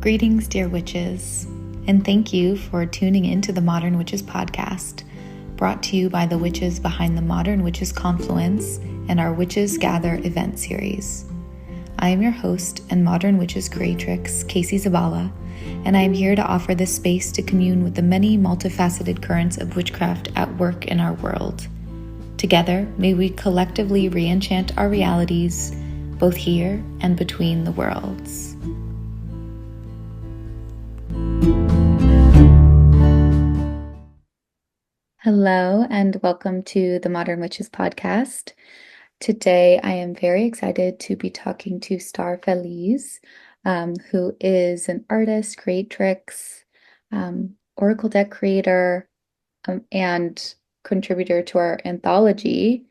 Greetings, dear witches, and thank you for tuning in to the Modern Witches podcast, brought to you by the witches behind the Modern Witches Confluence and our Witches Gather event series. I am your host and Modern Witches creatrix, Casey Zabala, and I am here to offer this space to commune with the many multifaceted currents of witchcraft at work in our world. Together, may we collectively re-enchant our realities, both here and between the worlds. Hello, and welcome to the Modern Witches podcast. Today, I am very excited to be talking to Star Feliz, who is an artist, creatrix, oracle deck creator, and contributor to our anthology,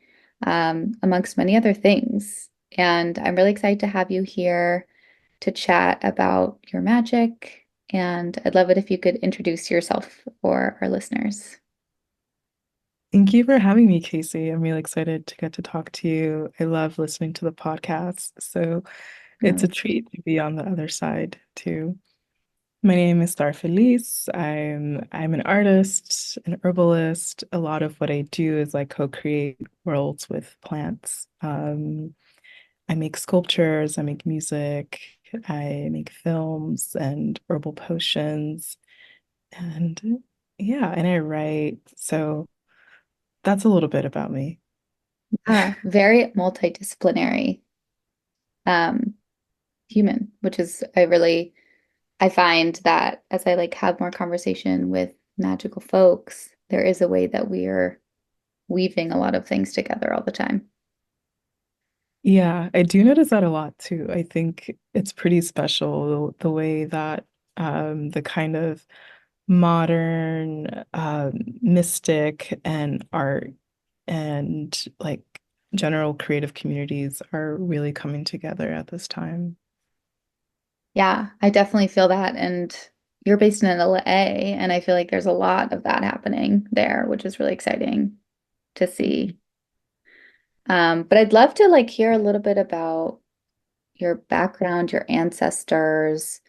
amongst many other things. And I'm really excited to have you here to chat about your magic. And I'd love it if you could introduce yourself for our listeners. Thank you for having me, Casey. I'm really excited to get to talk to you. I love listening to the podcast, so it's a treat to be on the other side too. My name is Star Feliz. I'm an artist, an herbalist. A lot of what I do is I co-create worlds with plants. I make sculptures, I make music, I make films and herbal potions, and yeah, and I write. So that's a little bit about me. Very multidisciplinary human, which is I find that as I have more conversation with magical folks, there is a way that we are weaving a lot of things together all the time. Yeah, I do notice that a lot too. I think it's pretty special the way that the kind of modern mystic and art and general creative communities are really coming together at this time. Yeah, I definitely feel that. And you're based in LA, and I feel like there's a lot of that happening there, which is really exciting to see. But I'd love to hear a little bit about your background, your ancestors.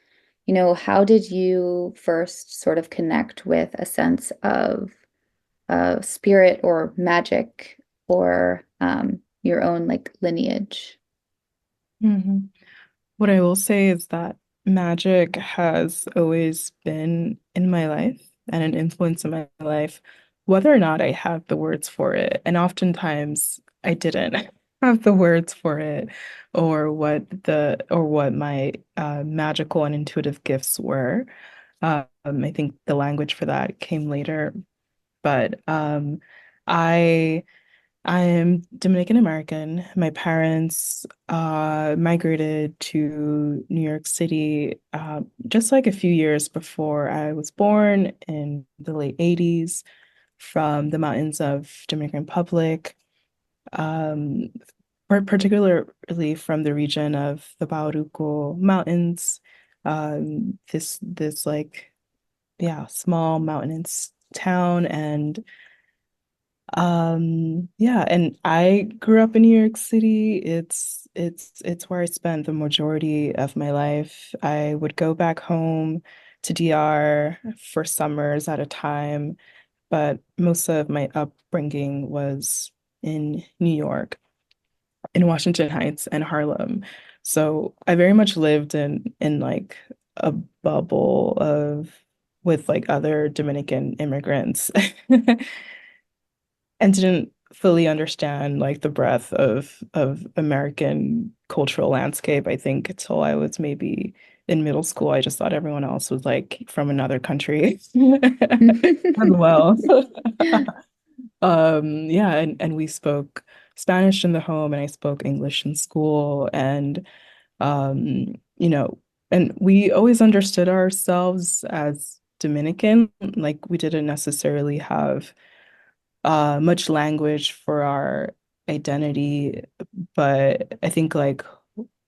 How did you first sort of connect with a sense of spirit or magic or your own lineage? Mhm. What I will say is that magic has always been in my life and an influence in my life, whether or not I have the words for it. And oftentimes I didn't have the words for it or what my magical and intuitive gifts were. I think the language for that came later, but I I am Dominican American. My parents migrated to New York City just like a few years before I was born in the late 80s from the mountains of Dominican Republic, um, particularly from the region of the Bauruco Mountains. This yeah, small mountainous town. And yeah, and I grew up in New York City. It's where I spent the majority of my life. I would go back home to DR for summers at a time, but most of my upbringing was in New York, in Washington Heights and Harlem. So I very much lived in a bubble of with other Dominican immigrants. And didn't fully understand the breadth of American cultural landscape, I think, until I was maybe in middle school. I just thought everyone else was from another country as well. Yeah, and we spoke Spanish in the home and I spoke English in school. And you know, and we always understood ourselves as Dominican. Like we didn't necessarily have much language for our identity, but I think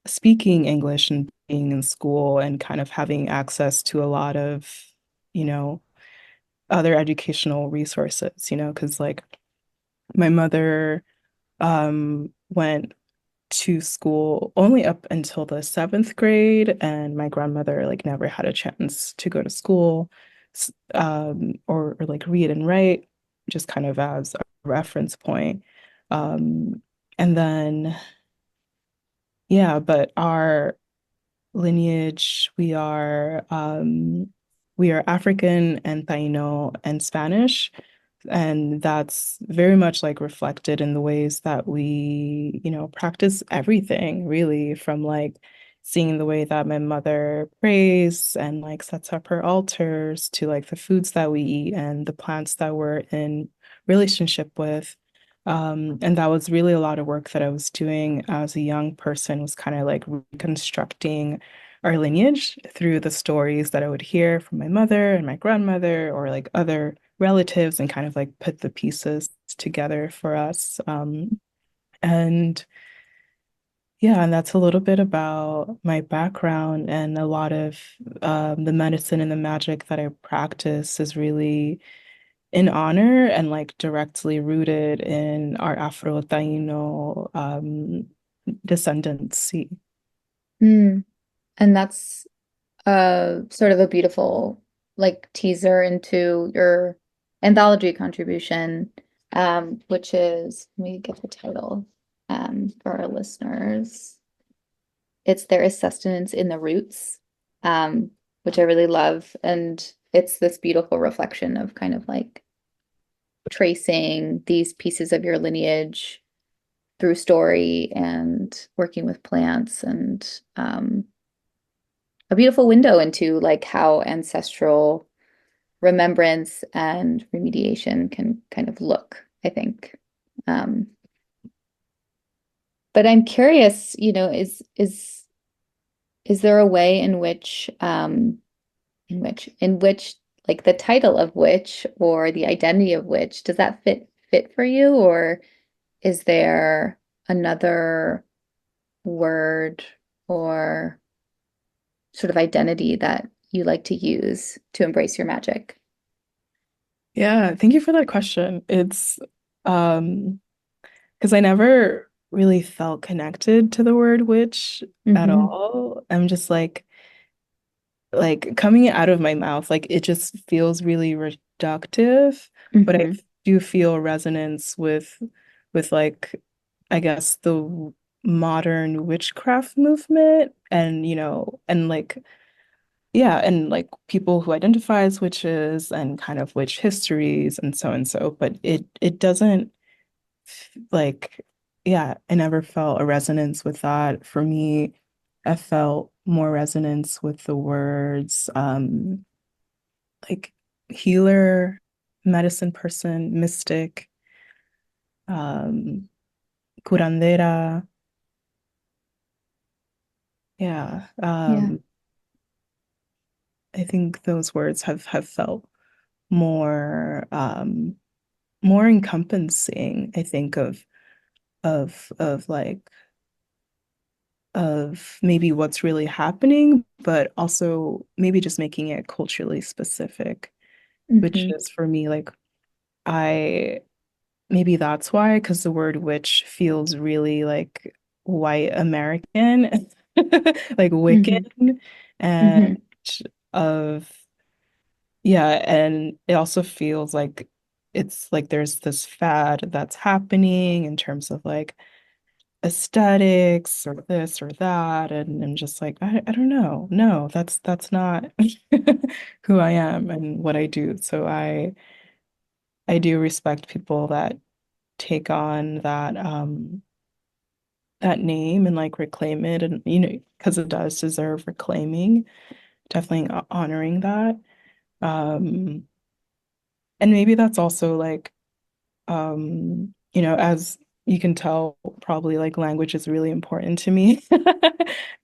speaking English and being in school and kind of having access to a lot of, you know, other educational resources, because my mother went to school only up until the seventh grade, and my grandmother like never had a chance to go to school, or like read and write, just kind of as a reference point. Um, and then yeah, but our lineage, we are African and Taino and Spanish. And that's very much like reflected in the ways that we, practice everything really, from like seeing the way that my mother prays and like sets up her altars to like the foods that we eat and the plants that we're in relationship with. And that was really a lot of work that I was doing as a young person, was kind of like reconstructing our lineage through the stories that I would hear from my mother and my grandmother or like other relatives, and kind of like put the pieces together for us. And yeah, and that's a little bit about my background, and a lot of the medicine and the magic that I practice is really in honor and like directly rooted in our Afro-Taino descendancy. Mm. And that's sort of a beautiful like teaser into your anthology contribution, which is, let me get the title for our listeners. It's There is Sustenance in the Roots, which I really love. And it's this beautiful reflection of kind of like tracing these pieces of your lineage through story and working with plants, and a beautiful window into like how ancestral remembrance and remediation can kind of look, I think. Um, but I'm curious, is there a way in which like the title of which or the identity of which does that fit for you, or is there another word or sort of identity that you like to use to embrace your magic? Yeah, thank you for that question. It's because I never really felt connected to the word witch at Mm-hmm. all. I'm just like coming out of my mouth, like it just feels really reductive, but I Mm-hmm. do feel resonance with like I guess the modern witchcraft movement, and and like yeah, and like people who identify as witches and kind of witch histories and so, but it doesn't like, yeah, I never felt a resonance with that. For me, I felt more resonance with the words like healer, medicine person, mystic, um, curandera. Yeah. Yeah. I think those words have felt more more encompassing, I think, of like of maybe what's really happening, but also maybe just making it culturally specific, which Mm-hmm. is for me like I maybe that's why, because the word witch feels really like white American, like Mm-hmm. Wiccan, Mm-hmm. and of yeah, and it also feels like it's like there's this fad that's happening in terms of like aesthetics or this or that, and I'm just like I don't know. No, that's not who I am and what I do. So I do respect people that take on that name and like reclaim it, and because it does deserve reclaiming, definitely honoring that. Um and maybe that's also like as you can tell, probably like language is really important to me.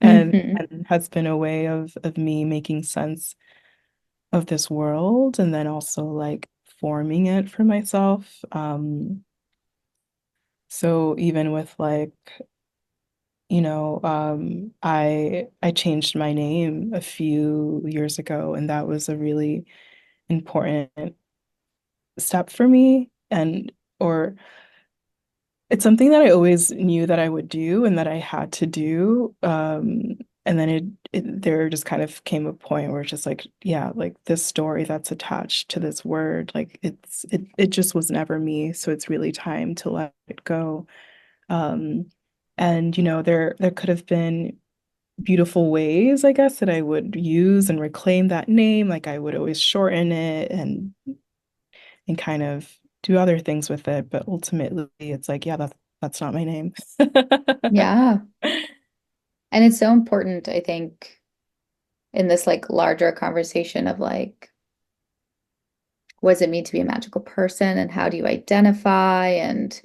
and Mm-hmm. and has been a way of me making sense of this world, and then also like forming it for myself. So even with like I changed my name a few years ago, and that was a really important step for me, and or It's something that I always knew that I would do and that I had to do. And then there just kind of came a point where it's just like, yeah, like this story that's attached to this word, like it just was never me. So it's really time to let it go. Um, and there could have been beautiful ways, I guess, that I would use and reclaim that name. Like I would always shorten it and kind of do other things with it. But ultimately, it's like, yeah, that's not my name. Yeah. And it's so important, I think, in this like larger conversation of like, what does it mean to be a magical person and how do you identify and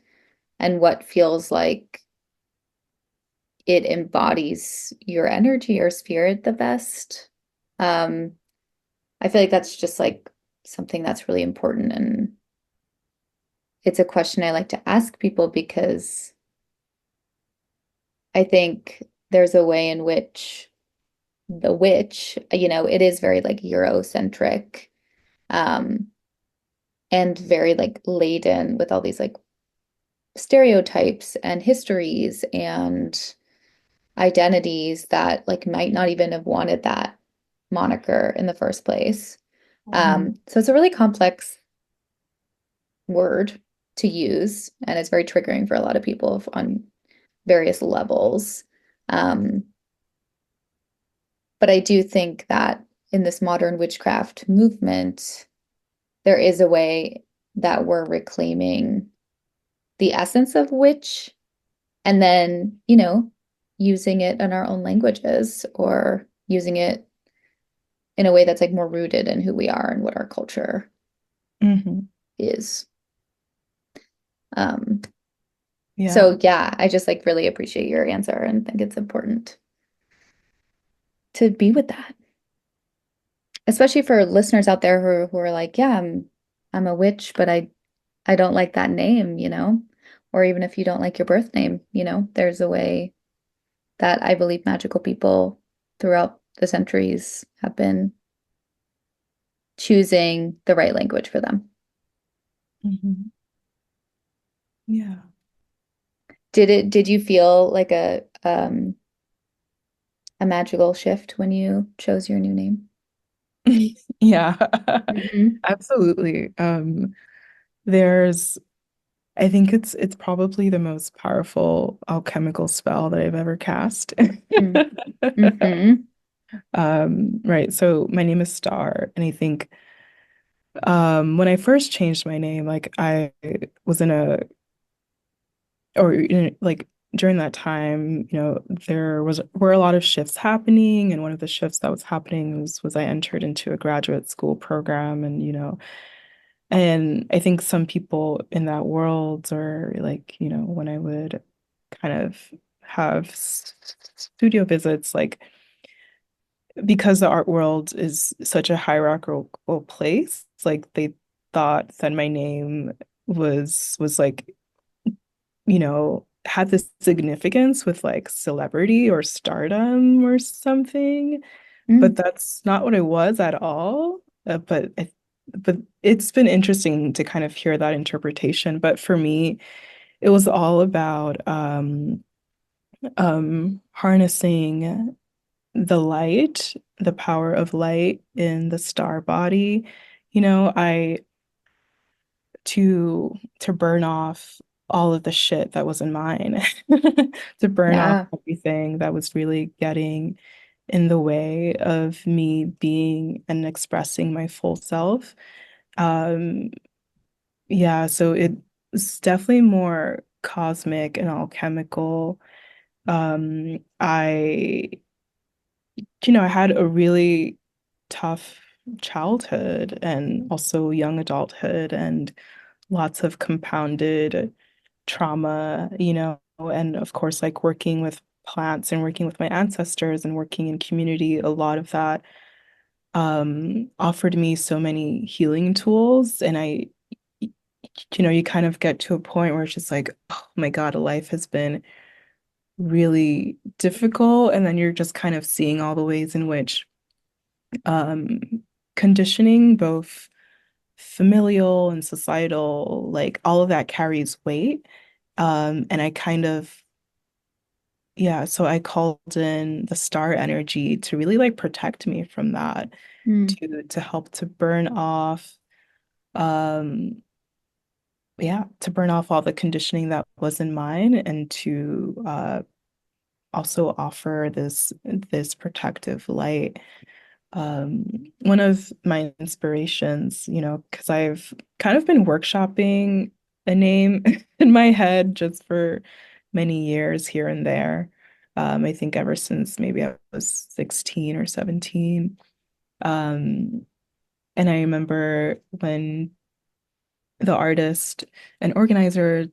what feels like it embodies your energy or spirit the best. Um, I feel like that's just like something that's really important. And it's a question I like to ask people because I think there's a way in which the witch, it is very like Eurocentric, um, and very like laden with all these like stereotypes and histories and identities that like might not even have wanted that moniker in the first place. Mhm. So it's a really complex word to use, and it's very triggering for a lot of people on various levels. Um, but I do think that in this modern witchcraft movement, there is a way that we're reclaiming the essence of witch and then, using it in our own languages or using it in a way that's like more rooted in who we are and what our culture Mhm. is. Um, Yeah. so yeah, I just like really appreciate your answer and think it's important to be with that, especially for listeners out there who are like, yeah, I'm a witch, but I don't like that name, or even if you don't like your birth name, there's a way that I believe magical people throughout the centuries have been choosing the right language for them. Mhm. Yeah. Did you feel like a magical shift when you chose your new name? Yeah. Hmm. Absolutely. There's I think it's probably the most powerful alchemical spell that I've ever cast. Mm-hmm. Right. So my name is Star, and I think when I first changed my name, like I was in a or like during that time, there were a lot of shifts happening, and one of the shifts that was happening was I entered into a graduate school program, and I think some people in that world, or like, when I would kind of have studio visits, like because the art world is such a hierarchical place, like they thought that my name was like, had this significance with like celebrity or stardom or something, but Mm. that's not what it was at all. But it's been interesting to kind of hear that interpretation. But for me, it was all about harnessing the light, the power of light in the star body. I to burn off all of the shit that was in mine, to burn off Yeah. everything that was really getting in the way of me being and expressing my full self. Um, yeah, so it's definitely more cosmic and alchemical. I had a really tough childhood and also young adulthood and lots of compounded trauma, and of course, like working with plants and working with my ancestors and working in community, a lot of that offered me so many healing tools. And you kind of get to a point where it's just like, oh my God, life has been really difficult. And then you're just kind of seeing all the ways in which um, conditioning, both familial and societal, like all of that carries weight. And I kind of, yeah, so I called in the star energy to really like protect me from that, Mm, to help to burn off, um, yeah, to burn off all the conditioning that was in mine and to also offer this protective light. One of my inspirations, because I've kind of been workshopping a name in my head just for many years here and there. I think ever since maybe I was 16 or 17. Um, and I remember when the artist and organizer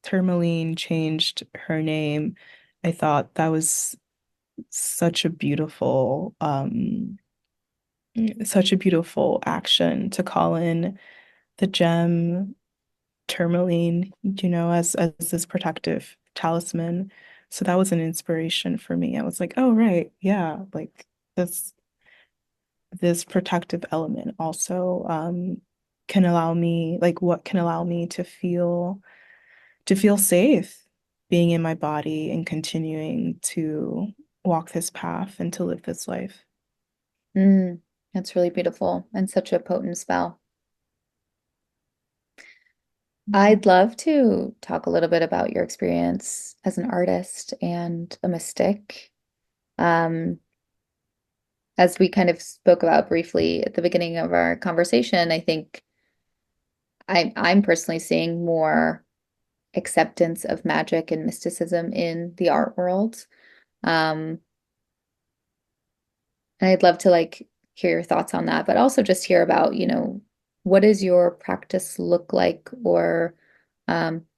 Tourmaline changed her name, I thought that was such a beautiful such a beautiful action to call in the gem tourmaline, as this protective talisman. So that was an inspiration for me. I was like, oh right, yeah, like this this protective element also can allow me, like what can allow me to feel safe being in my body and continuing to walk this path and to live this life. mm, that's really beautiful and such a potent spell. Mhm. I'd love to talk a little bit about your experience as an artist and a mystic. Um, as we kind of spoke about briefly at the beginning of our conversation, I think I'm personally seeing more acceptance of magic and mysticism in the art world. Um, and I'd love to like hear your thoughts on that, but also just hear about, what does your practice look like, or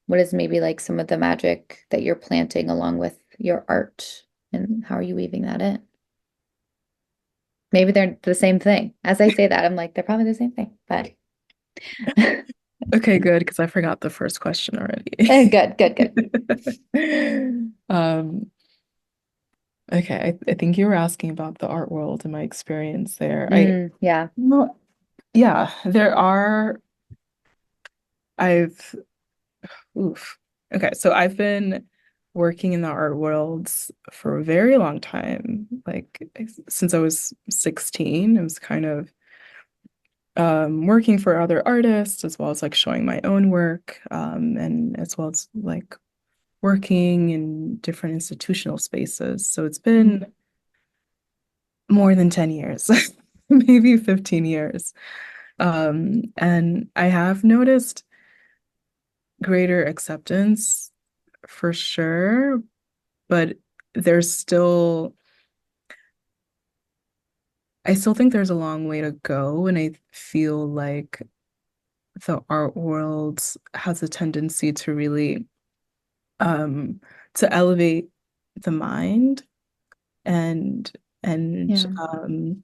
what is maybe like some of the magic that you're planting along with your art, and how are you weaving that in? Maybe they're the same thing. As I say that, I'm like, they're probably the same thing, but Okay, good, because I forgot the first question already. good, good, good. Um, okay, I think you were asking about the art world and my experience there. Yeah. Well, yeah, I've, oof. Okay, so I've been working in the art worlds for a very long time, like since I was 16. I was kind of working for other artists as well as like showing my own work, and as well as like working in different institutional spaces. So it's Mhm. been more than 10 years, maybe 15 years. And I have noticed greater acceptance for sure, but there's still, I still think there's a long way to go. And I feel like the art world has a tendency to really um to elevate the mind and and Yeah. um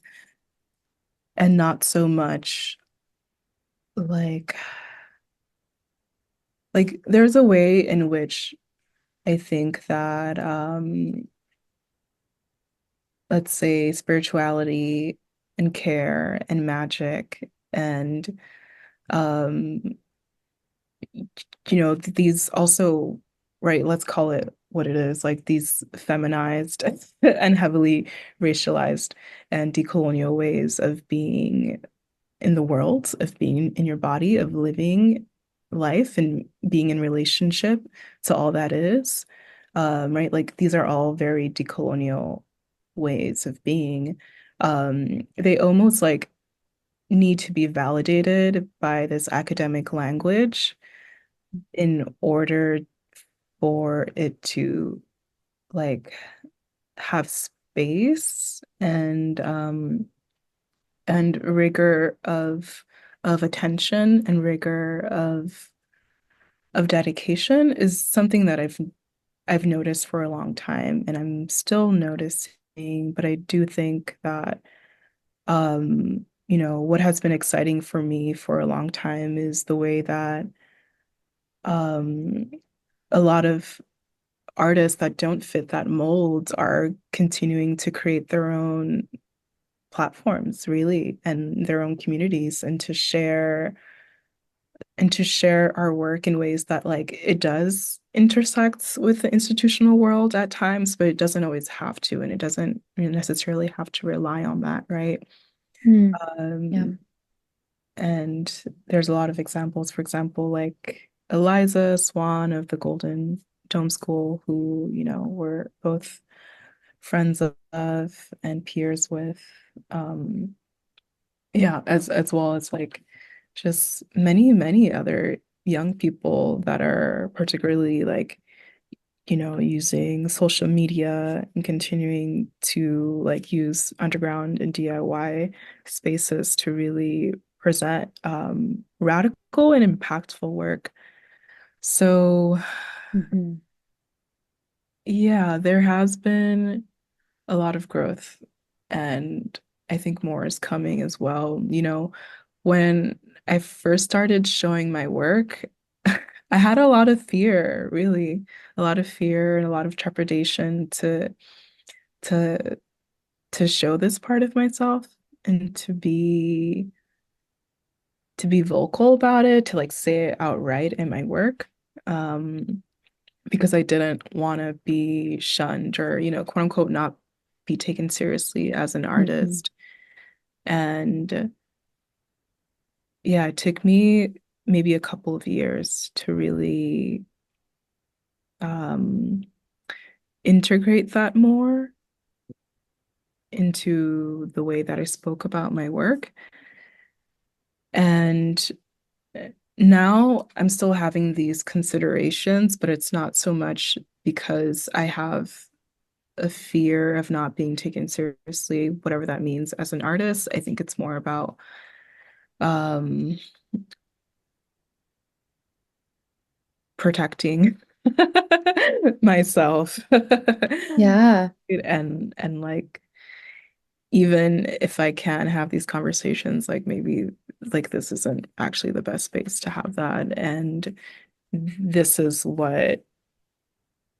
and not so much like there's a way in which I think that let's say spirituality and care and magic and um these also, right, let's call it what it is, like these feminized and heavily racialized and decolonial ways of being in the world, of being in your body, of living life and being in relationship to all that is. Right? Like these are all very decolonial ways of being. They almost like need to be validated by this academic language in order for it to like have space and rigor of attention and rigor of dedication is something that I've noticed for a long time and I'm still noticing, but I do think that what has been exciting for me for a long time is the way that um a lot of artists that don't fit that mold are continuing to create their own platforms, really, and their own communities, and to share and to share our work in ways that like it does intersect with the institutional world at times, but it doesn't always have to, and it doesn't necessarily have to rely on that, right? Mm, yeah. Um, and there's a lot of examples, for example, like Eliza Swan of the Golden Dome School, who, were both friends of and peers with. Um, yeah, as well as like just many, many other young people that are particularly like, using social media and continuing to like use underground and DIY spaces to really present radical and impactful work. So Hmm. yeah, there has been a lot of growth, and I think more is coming as well. When I first started showing my work, I had a lot of fear, really, a lot of fear and a lot of trepidation to to show this part of myself and to be vocal about it, to like say it outright in my work. Um, because I didn't want to be shunned or, quote unquote, not be taken seriously as an Hmm. artist. And yeah, it took me maybe a couple of years to really um, integrate that more into the way that I spoke about my work. And now I'm still having these considerations, but it's not so much because I have a fear of not being taken seriously, whatever that means as an artist. I think it's more about um, protecting myself Yeah, and like even if I can have these conversations, like maybe like this isn't actually the best space to have that. And this is what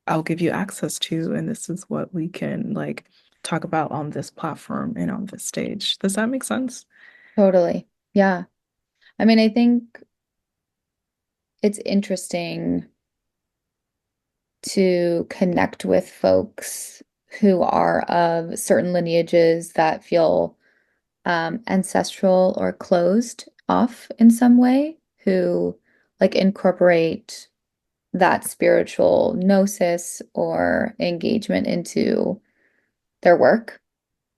I'll give you access to, and this is what we can like talk about on this platform and on this stage. Does that make sense? totally. Yeah. I mean, I think it's interesting to connect with folks who are of certain lineages that feel ancestral or closed off in some way, who like incorporate that spiritual gnosis or engagement into their work.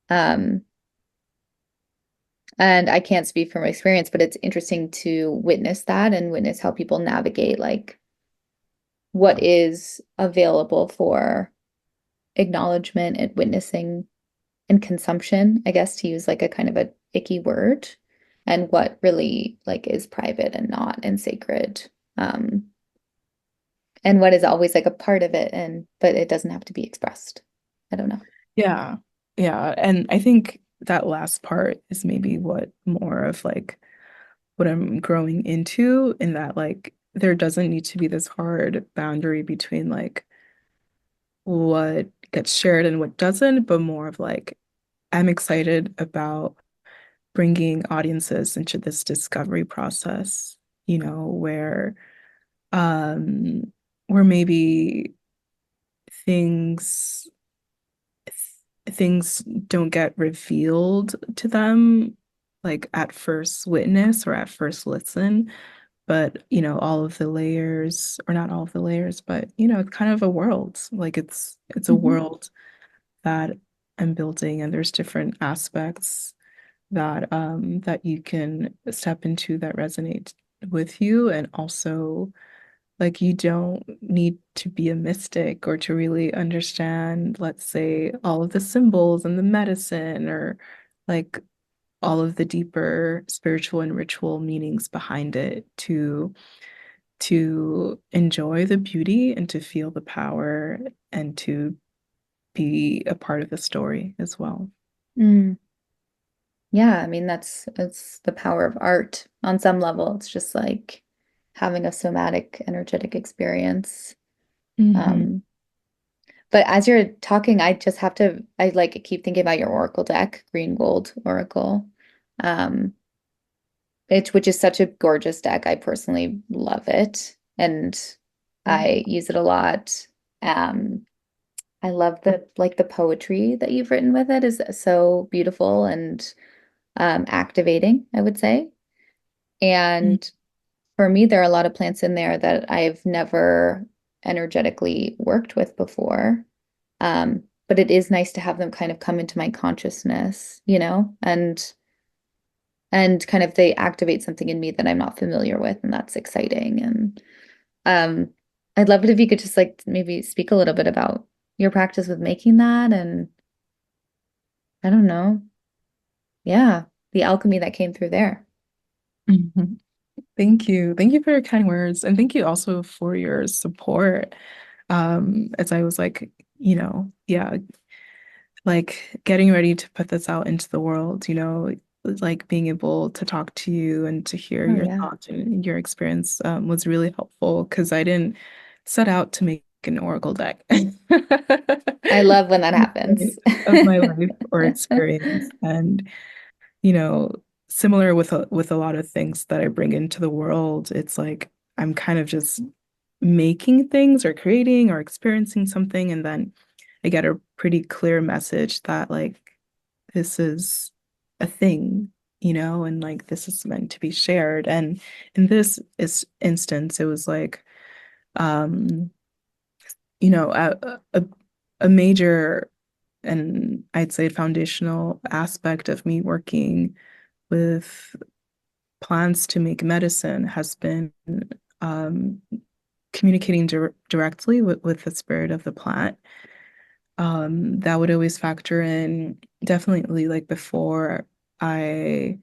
Um, and I can't speak from experience, but it's interesting to witness that and witness how people navigate like what is available for acknowledgement and witnessing and consumption, I guess, to use like a kind of a icky word, and what really like is private and not and sacred. Um, and what is always like a part of it, and but it doesn't have to be expressed. I don't know. Yeah. Yeah. And I think that last part is maybe what more of like what I'm growing into, in that like there doesn't need to be this hard boundary between like what gets shared and what doesn't, but more of like I'm excited about bringing audiences into this discovery process, where um where maybe things things don't get revealed to them like at first witness or at first listen, but all of the layers, or not all of the layers, but it's kind of a world, like it's a Mhm. world that I'm building, and there's different aspects that you can step into that resonate with you. And also like you don't need to be a mystic or to really understand, let's say, all of the symbols and the medicine, or like all of the deeper spiritual and ritual meanings behind it, to enjoy the beauty and to feel the power and to be a part of the story as well. Mm. Yeah, I mean that's the power of art on some level. It's just like having a somatic, energetic experience. Hmm. Um, but as you're talking, I just have to I like keep thinking about your Oracle deck, Green Gold Oracle. Um, which is such a gorgeous deck. I personally love it, and I use it a lot. Um, I love the poetry that you've written with it is so beautiful and activating, I would say. Mm. And for me, there are a lot of plants in there that I've never energetically worked with before. But it is nice to have them kind of come into my consciousness, and kind of they activate something in me that I'm not familiar with, and that's exciting. And um, I'd love it if you could just like maybe speak a little bit about your practice with making that, and I don't know, yeah, the alchemy that came through there. Mhm. Thank you. Thank you for your kind words. And thank you also for your support. As I was like, yeah, like getting ready to put this out into the world, like being able to talk to you and to hear Oh your yeah. thoughts and your experience was really helpful because I didn't set out to make an oracle deck I love when that happens. of my life or experience. And, you know, similar with a lot of things that I bring into the world, it's like I'm kind of just making things or creating or experiencing something, and then I get a pretty clear message that like this is a thing, and like this is meant to be shared. And in this is instance, it was like, um, you know, a major and I'd say foundational aspect of me working with plants to make medicine has been um, communicating directly with the spirit of the plant. That would always factor in definitely like before I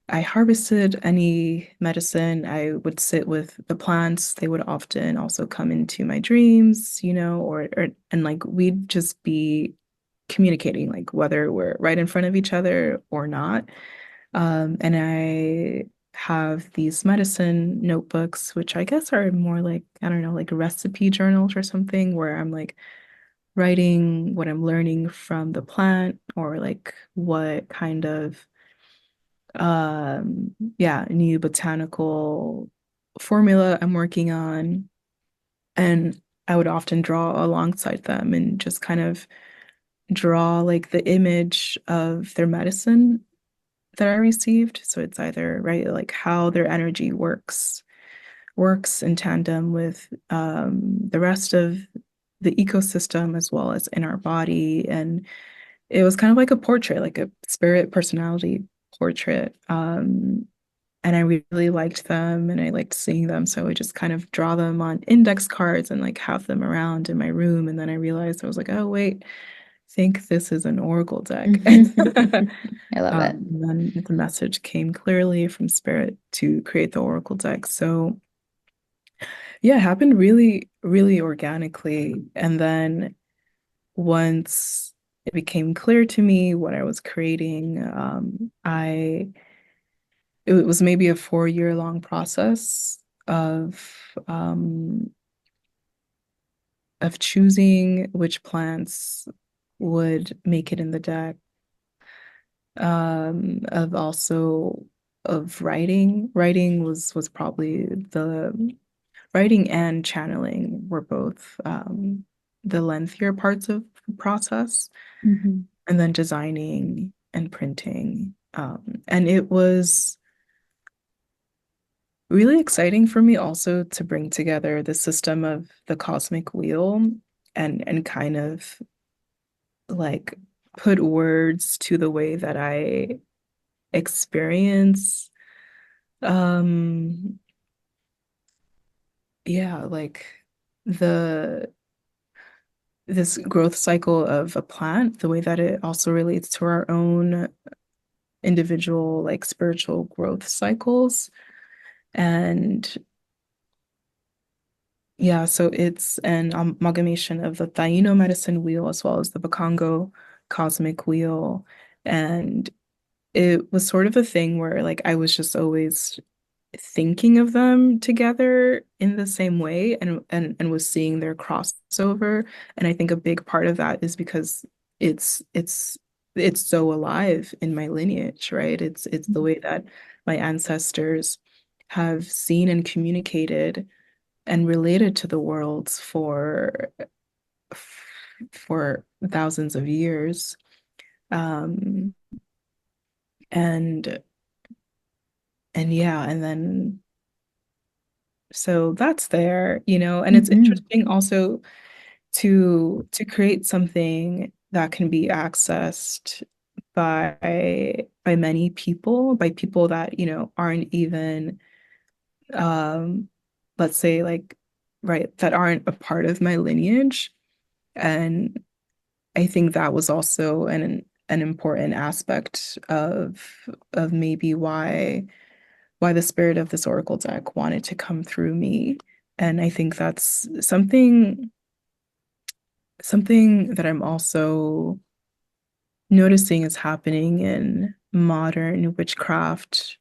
I harvested any medicine, I would sit with the plants. They would often also come into my dreams, or and like we'd just be communicating, like whether we're right in front of each other or not. And I have these medicine notebooks, which I guess are more like, I don't know, like recipe journals or something, where I'm like writing what I'm learning from the plant or like what kind of yeah, new botanical formula I'm working on. And I would often draw alongside them and just kind of draw like the image of their medicine that I received. So it's either, right, like how their energy works in tandem with the rest of the ecosystem as well as in our body. And it was kind of like a portrait, like a spirit personality portrait. And I really liked them and I liked seeing them. So I would just kind of draw them on index cards and like have them around in my room. And then I realized I was like, oh, wait, I think this is an oracle deck. I love it. And then the message came clearly from spirit to create the oracle deck. So yeah, it happened really, really organically. And then once it became clear to me what I was creating, it was maybe a 4 year long process um, of choosing which plants would make it in the deck, of also of writing. Writing was probably the writing and channeling were both the lengthier parts of the process, Mhm. and then designing and printing. And it was really exciting for me also to bring together the system of the cosmic wheel and kind of like put words to the way that I experience um yeah, like the this growth cycle of a plant, the way that it also relates to our own individual like spiritual growth cycles. And yeah, so it's an amalgamation of the Taino medicine wheel as well as the Bakongo cosmic wheel. And it was sort of a thing where like I was just always thinking of them together in the same way and was seeing their crossover. And I think a big part of that is because it's it's it's so alive in my lineage, right? It's the way that my ancestors have seen and communicated and related to the worlds for thousands of years. Um, and and yeah, and then so that's there, and it's Hmm. interesting also to create something that can be accessed by many people, by people that, aren't even let's say like right, that aren't a part of my lineage. And I think that was also an important aspect of maybe why the spirit of this oracle deck wanted to come through me. And I think that's something that I'm also noticing is happening in modern witchcraft.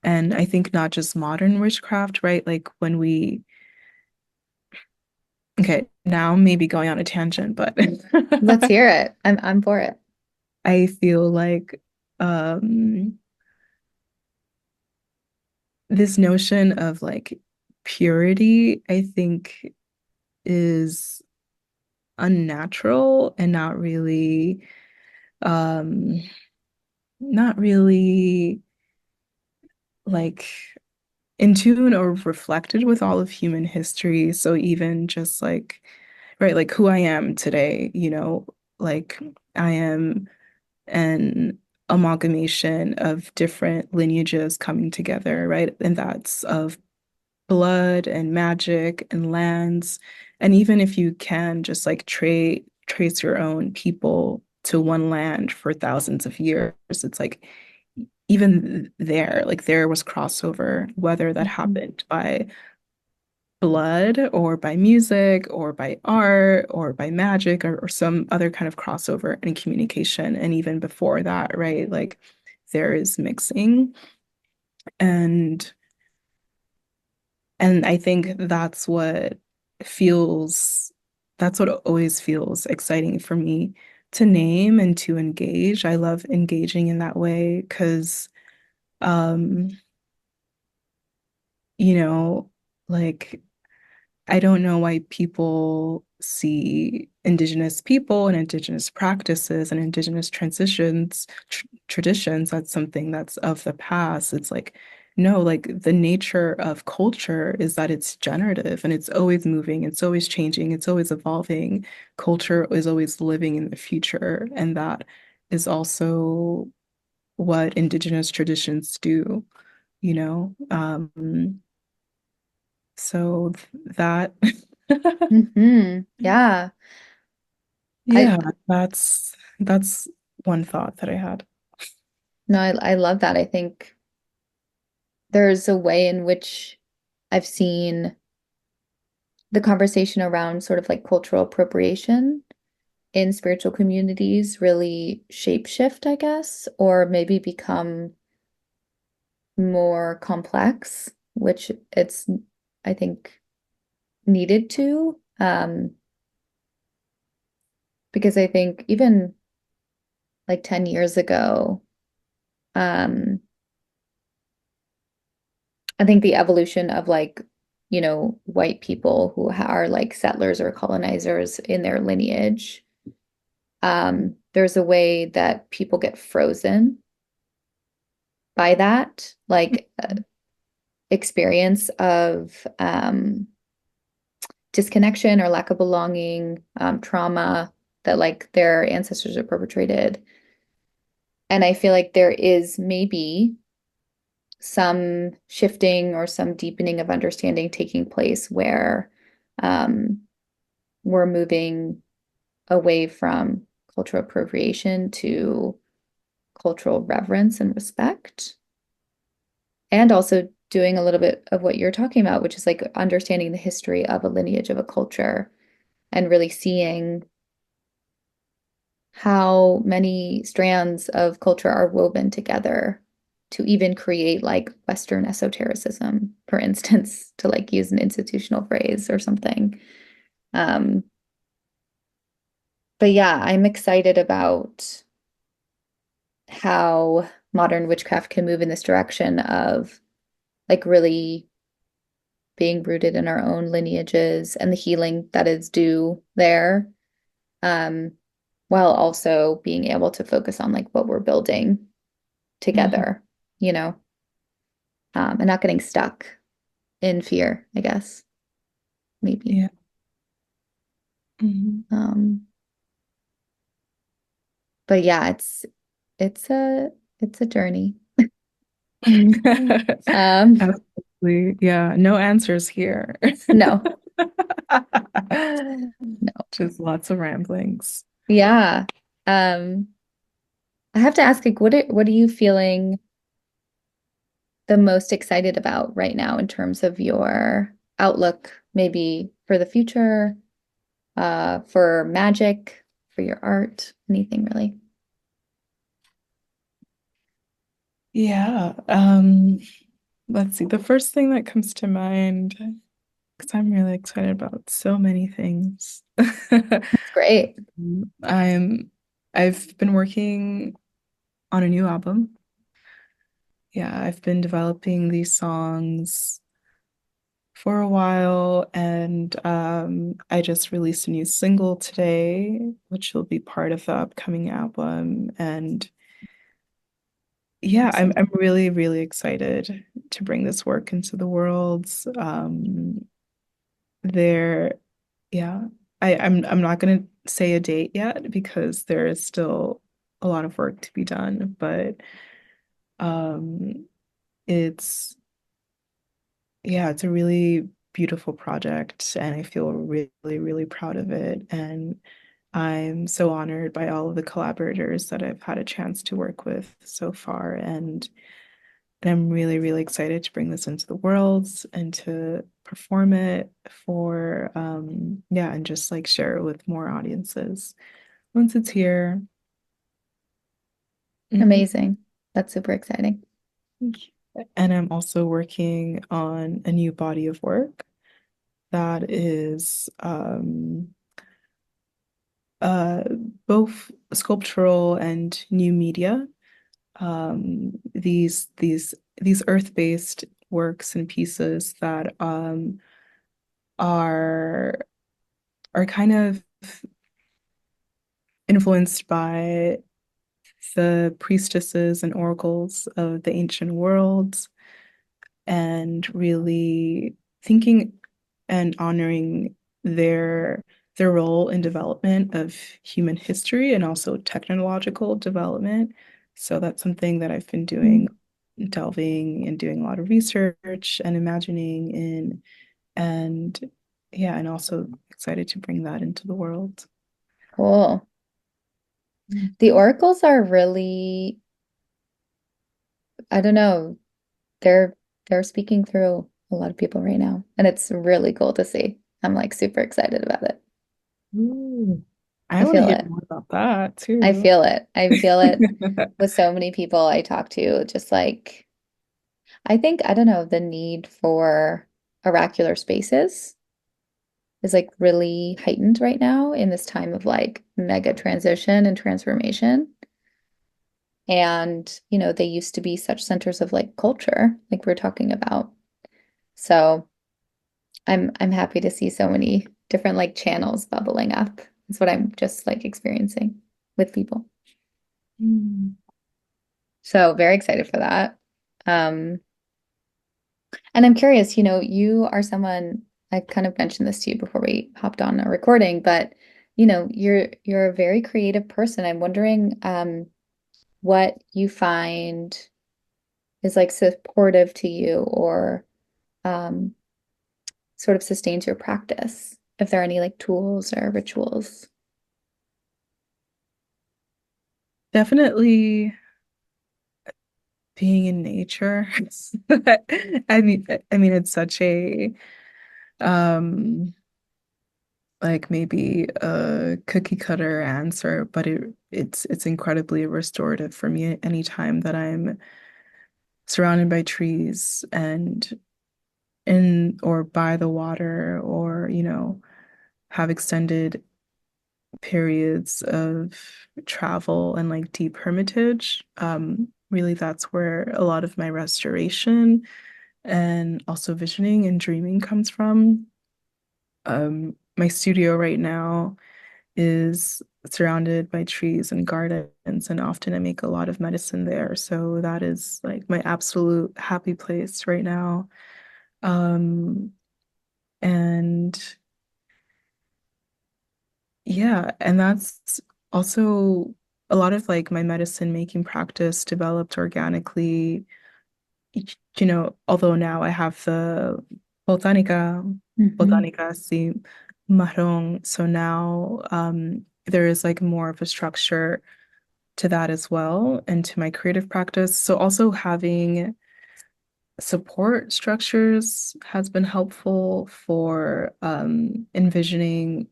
And I think not just modern witchcraft, right? Like when we, okay, now maybe going on a tangent, but Let's hear it. I'm for it. I feel like um this notion of like purity, I think is unnatural and um not really like in tune or reflected with all of human history. So even just like, right, like who I am today, like I am an amalgamation of different lineages coming together, right? And that's of blood and magic and lands. And even if you can just like trace your own people to one land for thousands of years, it's like even there, like there was crossover, whether that Mhm. happened by blood or by music or by art or by magic or some other kind of crossover and communication. And even before that, right? Like there is mixing. And And I think feels, that's what always feels exciting for me to name and to engage. I love engaging in that way because, um, you know, like I don't know why people see Indigenous people and Indigenous practices and Indigenous traditions. That's something that's of the past. It's like, no, like the nature of culture is that it's generative and it's always moving, it's always changing, it's always evolving. Culture is always living in the future. And that is also what Indigenous traditions do, you know? So that Yeah. I yeah, that's one thought that I had. no, I love that. I think there's a way in which I've seen the conversation around sort of like cultural appropriation in spiritual communities really shapeshift, I guess, or maybe become more complex, which it's, I think, needed to. Because I think even like 10 years ago, um, I think the evolution of like, white people who are like settlers or colonizers in their lineage, there's a way that people get frozen by that, like experience of disconnection or lack of belonging, trauma that like their ancestors have perpetrated. And I feel like there is maybe some shifting or some deepening of understanding taking place where um, we're moving away from cultural appropriation to cultural reverence and respect. And also doing a little bit of what you're talking about, which is like understanding the history of a lineage of a culture and really seeing how many strands of culture are woven together to even create like Western esotericism, for instance, to like use an institutional phrase or something. Um, but yeah, I'm excited about how modern witchcraft can move in this direction of like really being rooted in our own lineages and the healing that is due there, um, while also being able to focus on like what we're building Mhm. together, you know, and not getting stuck in fear, I guess, maybe. Yeah. Mhm. Um, but yeah, it's a it's a journey. Um, Absolutely. Yeah. No answers here. no, no. Just lots of ramblings. Yeah. Um, I have to ask, like, what are you feeling the most excited about right now in terms of your outlook, maybe for the future, for magic, for your art, anything really? Yeah. Let's see. The first thing that comes to mind, because I'm really excited about so many things. It's great. I'm I've been working on a new album. Yeah, I've been developing these songs for a while, and I just released a new single today, which will be part of the upcoming album. And yeah, Awesome. I'm really, really excited to bring this work into the world. There, yeah, I'm not gonna say a date yet because there is still a lot of work to be done, but um, it's yeah, it's a really beautiful project, and I feel really, really proud of it. And I'm so honored by all of the collaborators that I've had a chance to work with so far. And I'm really, really excited to bring this into the world and to perform it for, yeah, and just like share it with more audiences once it's here. Mhm. Amazing. That's super exciting. And I'm also working on a new body of work that is uh, both sculptural and new media. These earth-based works and pieces that are are kind of influenced by the priestesses and oracles of the ancient worlds, and really thinking and honoring their their role in development of human history and also technological development. So that's something that I've been Mm, doing, delving and doing a lot of research and imagining in, and yeah, and also excited to bring that into the world. cool. The oracles are really, I don't know, they're they're speaking through a lot of people right now, and it's really cool to see. I'm like super excited about it. Ooh, I I want to feel hear it. more about that I too. feel it. I feel it with so many people I talk to, just like I think, I don't know, the need for oracular spaces is like really heightened right now in this time of like mega transition and transformation. And, you know, they used to be such centers of like culture, like we're talking about. So I'm happy to see so many different like channels bubbling up. That's what I'm just like experiencing with people. Mm. So very excited for that. Um, And I'm curious, you know, you are someone, I kind of mentioned this to you before we hopped on a recording, but you know, you're a very creative person. I'm wondering what you find is like supportive to you or um sort of sustains your practice. If there are any like tools or rituals. Definitely being in nature. I mean, it's such a um like maybe a cookie cutter answer, but it's incredibly restorative for me anytime that I'm surrounded by trees and in or by the water, or have extended periods of travel and like deep hermitage. Really, that's where a lot of my restoration and also visioning and dreaming comes from. My studio right now is surrounded by trees and gardens, and often I make a lot of medicine there. So that is like my absolute happy place right now. Um, and yeah, and that's also a lot of like my medicine making practice developed organically. Although now I have the Botánica, Hmm. Botánica Cimarrón, so now there is like more of a structure to that as well and to my creative practice. So also having support structures has been helpful for envisioning,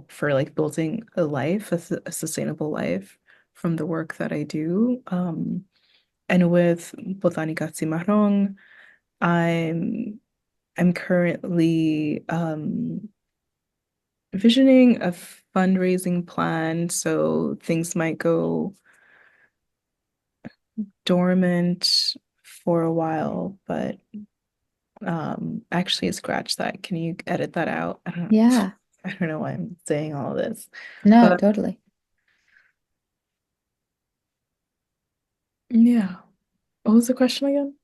for like building a life, a sustainable life from the work that I do. And with Botánica Cimarrón, I'm I'm currently visioning a fundraising plan, so things might go dormant for a while, but actually scratch that. Can you edit that out? I don't Yeah. I don't know why I'm saying all this. No, But totally. yeah. What was the question again?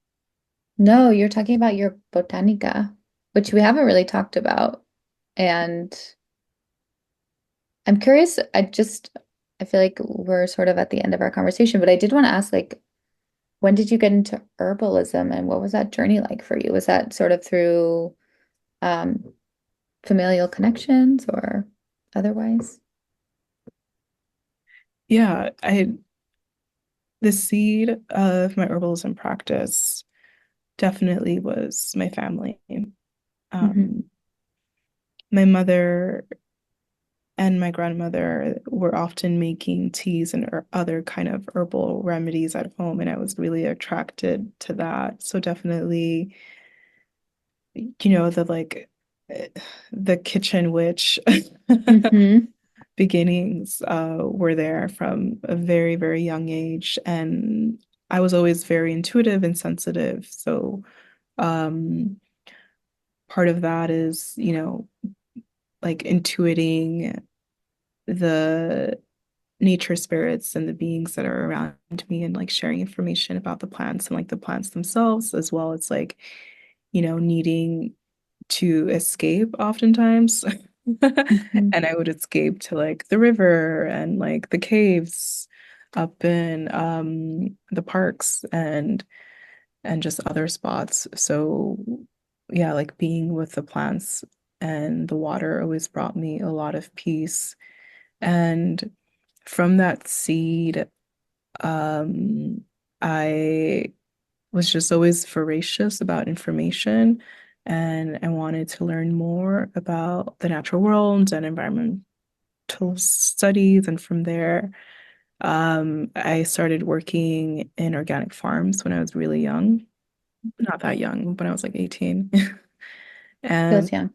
No, you're talking about your Botanica, which we haven't really talked about. And I'm curious, I feel like we're sort of at the end of our conversation, but I did want to ask, like, when did you get into herbalism and what was that journey like for you? Was that sort of through um, familial connections or otherwise? Yeah, I the seed of my herbalism practice definitely was my family. Hmm. Um, my mother and my grandmother were often making teas and other kind of herbal remedies at home, and I was really attracted to that. So definitely, the like eh, the kitchen witch Hmm. beginnings were there from a very, very young age, and I was always very intuitive and sensitive. So um, part of that is, like intuiting the nature spirits and the beings that are around me and like sharing information about the plants and like the plants themselves, as well as like, needing to escape oftentimes. Hmm. And I would escape to like the river and like the caves up in the parks and just other spots. So yeah, like being with the plants and the water always brought me a lot of peace. And from that seed, um, I was just always voracious about information and I wanted to learn more about the natural world and environmental studies. And from there, I started working in organic farms when I was really young. Not that young, but I was like 18. Feels And young.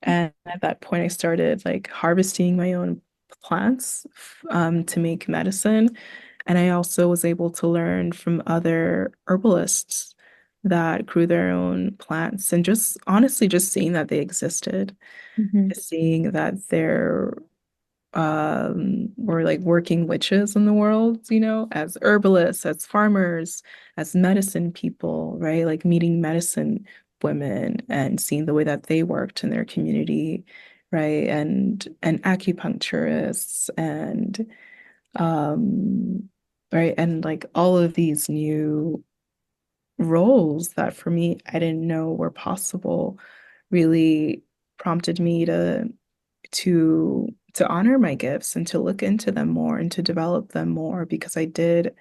and at that point, I started like harvesting my own plants to make medicine. And I also was able to learn from other herbalists that grew their own plants and just honestly just seeing that they existed, Hmm. seeing that there were like working witches in the world, as herbalists, as farmers, as medicine people, right? Like meeting medicine women and seeing the way that they worked in their community, right? And acupuncturists and um right and like all of these new roles that for me I didn't know were possible really prompted me to honor my gifts and to look into them more and to develop them more because I did,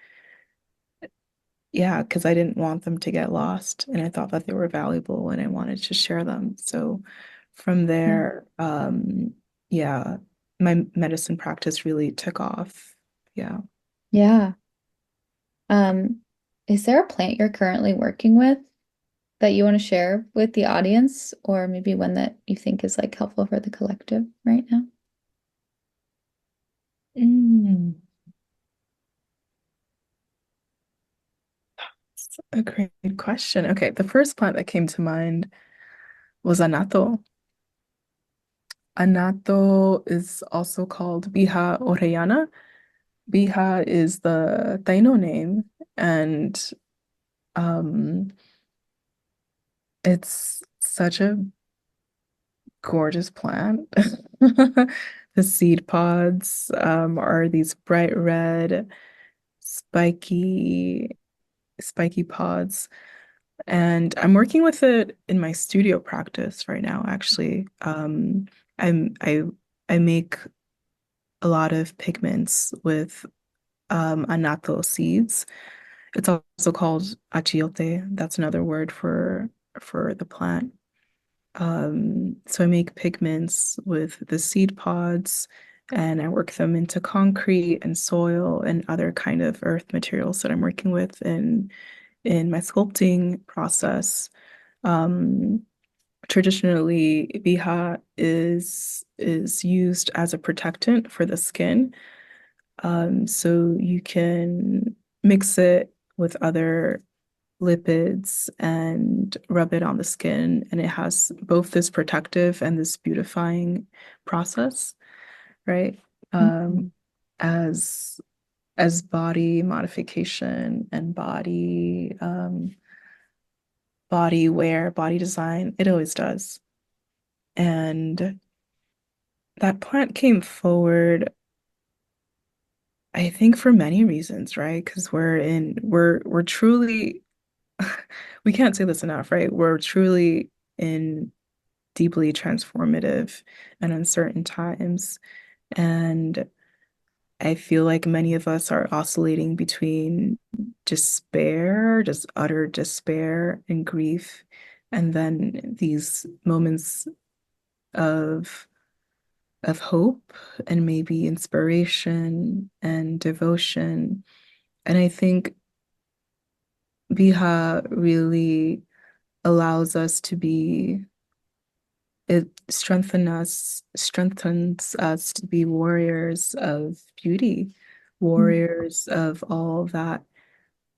yeah, because I didn't want them to get lost and I thought that they were valuable and I wanted to share them. So from Yeah. there, yeah, my medicine practice really took off. Yeah. Yeah. Um, is there a plant you're currently working with that you want to share with the audience, or maybe one that you think is like helpful for the collective right now? Mm. A great question. Okay, the first plant that came to mind was anato. Anato is also called Biha orellana. Biha is the Taino name, and um, it's such a gorgeous plant. The seed pods are these bright red, spiky, spiky pods. And I'm working with it in my studio practice right now, actually. I'm I make a lot of pigments with anato seeds. It's also called achiote. That's another word for the plant. So I make pigments with the seed pods and I work them into concrete and soil and other kind of earth materials that I'm working with in my sculpting process. Um, Traditionally, biha is used as a protectant for the skin. So you can mix it with other lipids and rub it on the skin, and it has both this protective and this beautifying process, right? Um, Mhm. as as body modification and body wear, body design, it always does. And that plant came forward, I think, for many reasons, right? Because we're truly we can't say this enough, right? We're truly in deeply transformative and uncertain times. And I feel like many of us are oscillating between despair, just utter despair and grief, and then these moments of hope and maybe inspiration and devotion. And I think Biha really allows us to be it strengthens us to be warriors of beauty, warriors of all that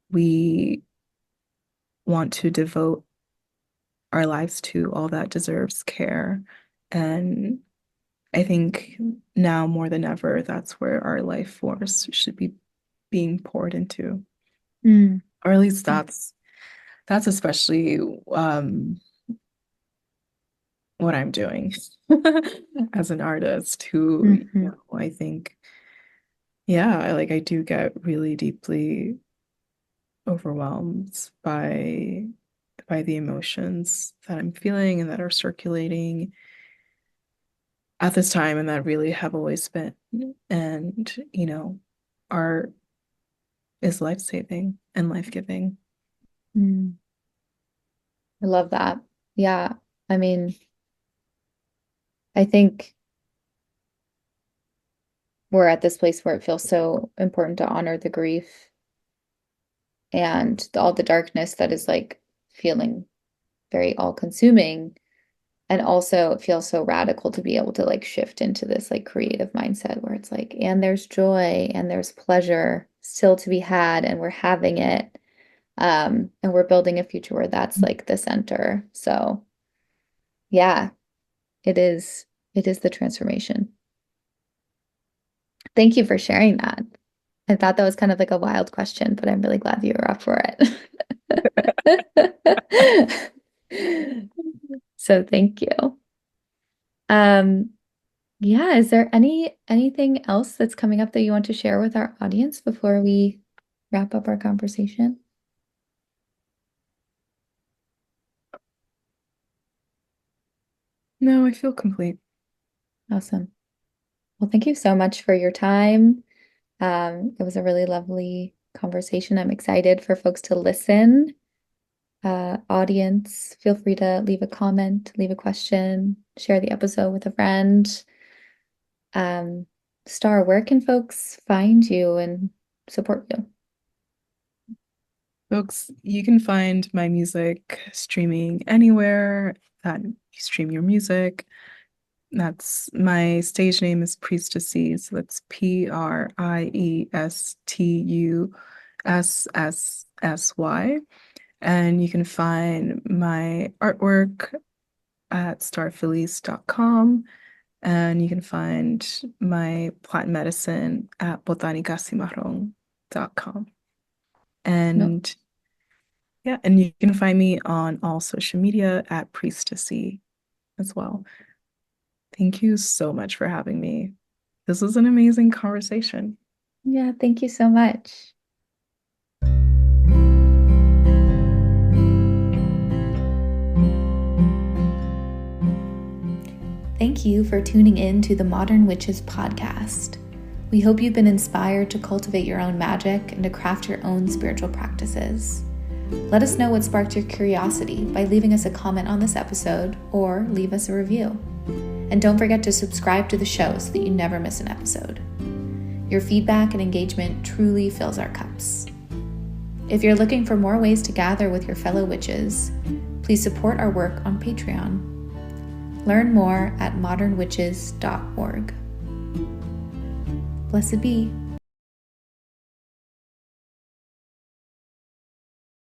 we want to devote our lives to, all that deserves care. And I think now more than ever, that's where our life force should be being poured into. Mm. Or at least that's especially what I'm doing as an artist who, Mhm. I think, yeah, I do get really deeply overwhelmed by the emotions that I'm feeling and that are circulating at this time and that really have always been. And, art is life-saving and life-giving. Mm. I love that. Yeah. I mean, I think we're at this place where it feels so important to honor the grief and all the darkness that is like feeling very all-consuming. And also it feels so radical to be able to like shift into this like creative mindset where it's like, and there's joy and there's pleasure still to be had, and we're having it. And we're building a future where that's like the center. So yeah, it is the transformation. Thank you for sharing that. I thought that was kind of like a wild question, but I'm really glad you were up for it. So thank you. Um, yeah, is there anything else that's coming up that you want to share with our audience before we wrap up our conversation? No, I feel complete. Awesome. Well, thank you so much for your time. It was a really lovely conversation. I'm excited for folks to listen. Audience, feel free to leave a comment, leave a question, share the episode with a friend. Um, Star, where can folks find you and support you? Folks, you can find my music streaming anywhere that you stream your music. That's my stage name is Priestusssy, so that's Priestussy. And you can find my artwork at starfeliz.com. And you can find my plant medicine at botánica.com. No. And yeah, and you can find me on all social media at Priestusssy as well. Thank you so much for having me. This was an amazing conversation. Yeah, thank you so much. Thank you for tuning in to the Modern Witches podcast. We hope you've been inspired to cultivate your own magic and to craft your own spiritual practices. Let us know what sparked your curiosity by leaving us a comment on this episode or leave us a review. And don't forget to subscribe to the show so that you never miss an episode. Your feedback and engagement truly fills our cups. If you're looking for more ways to gather with your fellow witches, please support our work on Patreon. Learn more at modernwitches.org. Blessed be.